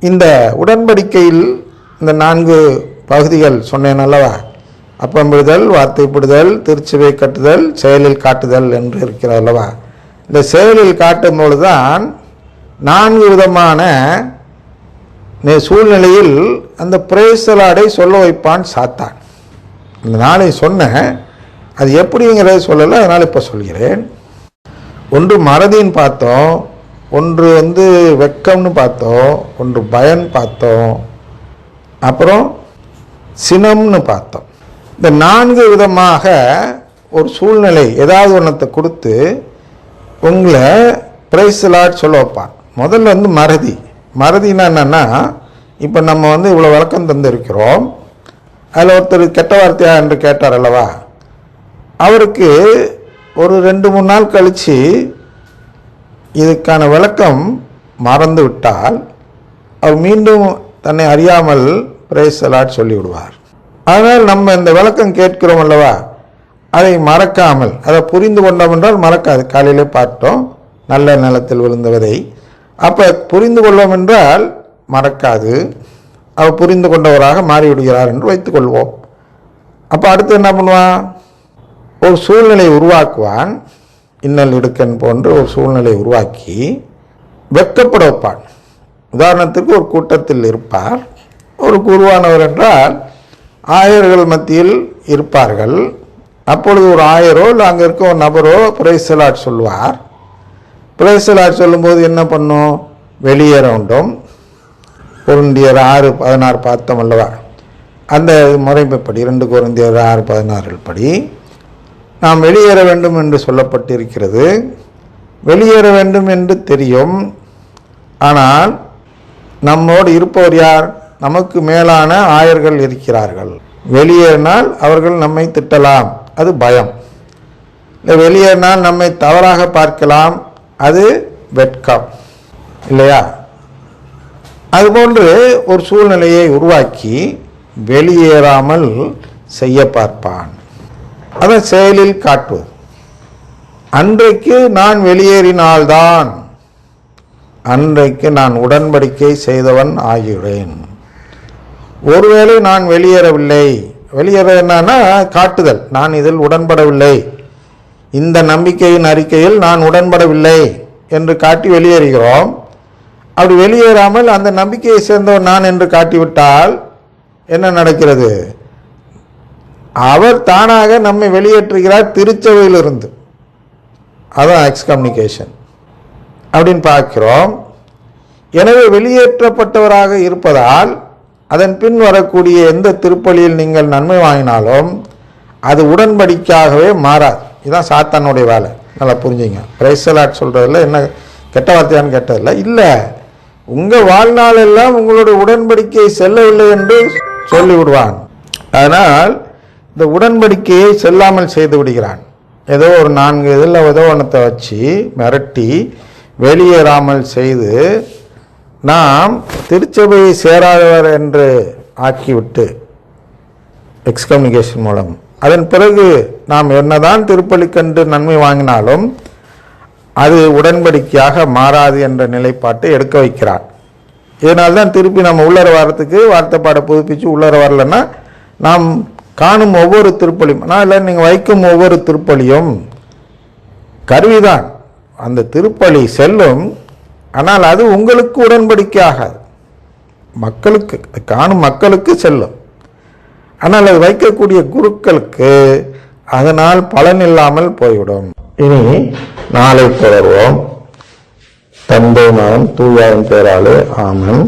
இந்த உடன்படிக்கையில் இந்த 4 பகுதிகள் சொன்னேன் அல்லவா? அப்பம்பிடுதல், வார்த்தைப்படுதல், திருச்சபை கட்டுதல், செயலில் காட்டுதல் என்று இருக்கிறது அல்லவா? இந்த செயலில் காட்டும் பொழுதுதான் 4 விதமான சூழ்நிலையில் அந்த பிரேசலாடை சொல்ல வைப்பான் சாத்தான். இந்த நாளை சொன்ன அது எப்படிங்கிறத சொல்லலை, அதனால் இப்போ சொல்கிறேன். ஒன்று மறதின்னு பார்த்தோம், ஒன்று வெக்கம்னு பார்த்தோம், ஒன்று பயன் பார்த்தோம், அப்புறம் சினம்னு பார்த்தோம். இந்த 4 விதமாக ஒரு சூழ்நிலை ஏதாவது ஒன்றத்தை கொடுத்து உங்களை பிரைஸ்லாட் சொல்ல வைப்பான். முதல்ல மறதினா என்னன்னா, இப்போ நம்ம இவ்வளோ விளக்கம் தந்திருக்கிறோம். அதில் ஒருத்தர் கெட்ட வார்த்தையா என்று கேட்டார் அல்லவா? அவருக்கு ஒரு 2-3 நாள் கழித்து இதுக்கான விளக்கம் மறந்து விட்டால் அவர் மீண்டும் தன்னை அறியாமல் பிரைஸ்லாட் சொல்லிவிடுவார். அதனால் நம்ம இந்த விளக்கம் கேட்கிறோம் அல்லவா, அதை மறக்காமல், அதை புரிந்து கொண்டோம் என்றால் மறக்காது. காலையிலே பார்த்தோம் நல்ல நிலத்தில் விழுந்த விதை. அப்போ புரிந்து கொள்வோம் என்றால் மறக்காது, அவர் புரிந்து கொண்டவராக மாறிவிடுகிறார் என்று வைத்துக்கொள்வோம். அப்போ அடுத்து என்ன பண்ணுவான்? ஒரு சூழ்நிலை உருவாக்குவான். இன்னல் இடுக்கன் போன்ற ஒரு சூழ்நிலை உருவாக்கி வெட்கப்பட வைப்பான். உதாரணத்திற்கு ஒரு கூட்டத்தில் இருப்பார். ஒரு குருவானவர் என்றால் ஆயர்கள் மத்தியில் இருப்பார்கள். அப்பொழுது ஒரு ஆயரோ இல்லை அங்கே இருக்க ஒரு நபரோ பிரைஸ்லாட் சொல்வார். பிரைஸ்லாட் சொல்லும்போது என்ன பண்ணும்? வெளியேற வேண்டும். கொரிந்தியர் 6:16 பார்த்தோம் அல்லவா? அந்த முறைமைப்படி 2 கொரிந்தியர் 6:16 படி நாம் வெளியேற வேண்டும் என்று சொல்லப்பட்டிருக்கிறது. வெளியேற வேண்டும் என்று தெரியும். ஆனால் நம்மோடு இருப்பவர் யார்? நமக்கு மேலான ஆயர்கள் இருக்கிறார்கள். வெளியேறினால் அவர்கள் நம்மை திட்டலாம், அது பயம். இல்லை வெளியேறினால் நம்மை தவறாக பார்க்கலாம், அது வெட்கம் இல்லையா? அதுபோன்று ஒரு சூழ்நிலையை உருவாக்கி வெளியேறாமல் செய்ய பார்ப்பான். அதை செயலில் காட்டுவது. அன்றைக்கு நான் வெளியேறினால்தான் அன்றைக்கு நான் உடன்படிக்கை செய்தவன் ஆகிறேன். ஒருவேளை நான் வெளியேறவில்லை, வெளியேற என்னன்னா காட்டுதல், நான் இதில் உடன்படவில்லை, இந்த நம்பிக்கையின் அறிக்கையில் நான் உடன்படவில்லை என்று காட்டி வெளியேறுகிறோம். அப்படி வெளியேறாமல் அந்த நம்பிக்கையை சேர்ந்தவன் நான் என்று காட்டிவிட்டால் என்ன நடக்கிறது? அவர் தானாக நம்மை வெளியேற்றுகிறார் திருச்சபையிலிருந்து. அதான் எக்ஸ்கம்யூனிகேஷன் அப்படின்னு பார்க்கிறோம். எனவே வெளியேற்றப்பட்டவராக இருப்பதால் அதன் பின் வரக்கூடிய எந்த திருப்பலியில் நீங்கள் நன்மை வாங்கினாலும் அது உடன்படிக்கையாகவே மாறாது. இதுதான் சாத்தானுடைய வேலை. நல்லா புரிஞ்சுங்க. பிரைஸ்லாட் சொல்றதில்ல என்ன கெட்ட வார்த்தையான்னு கேட்டதில்லை. இல்லை, உங்கள் வாழ்நாள் எல்லாம் உங்களுடைய உடன்படிக்கை செல்லவில்லை என்று சொல்லிவிடுவான். அதனால் இந்த உடன்படிக்கையை செல்லாமல் செய்து விடுகிறான். ஏதோ ஒரு 4 இதில் ஏதோ ஒன்றத்தை வச்சு மிரட்டி வெளியேறாமல் செய்து நாம் திருச்சபையை சேராதவர் என்று ஆக்கிவிட்டு எக்ஸ்கம்யூனிகேஷன் மூலம் அதன் பிறகு நாம் என்னதான் திருப்பலி கண்டு நன்மை வாங்கினாலும் அது உடன்படிக்கையாக மாறாது என்ற நிலைப்பாட்டை எடுக்க வைக்கிறான். இதனால்தான் திருப்பி நம்ம உள்ளர வாரத்துக்கு வார்த்தைப்பாடை புதுப்பிச்சு உள்ளர வரலன்னா நாம் காணும் ஒவ்வொரு திருப்பலியும், ஆனால் இல்லை நீங்கள் வைக்கும் ஒவ்வொரு திருப்பலியும் கருவிதான். அந்த திருப்பலி செல்லும், ஆனால் அது உங்களுக்கு உடன்படிக்கையாகாது. மக்களுக்கு காணும் மக்களுக்கு செல்லும், ஆனால் அது வைக்கக்கூடிய குருக்களுக்கு அதனால் பலன் இல்லாமல் போய்விடும். இனி நாளை தொடர்வோம். தந்தை மகன் தூயாவின் பேராலே ஆமென்.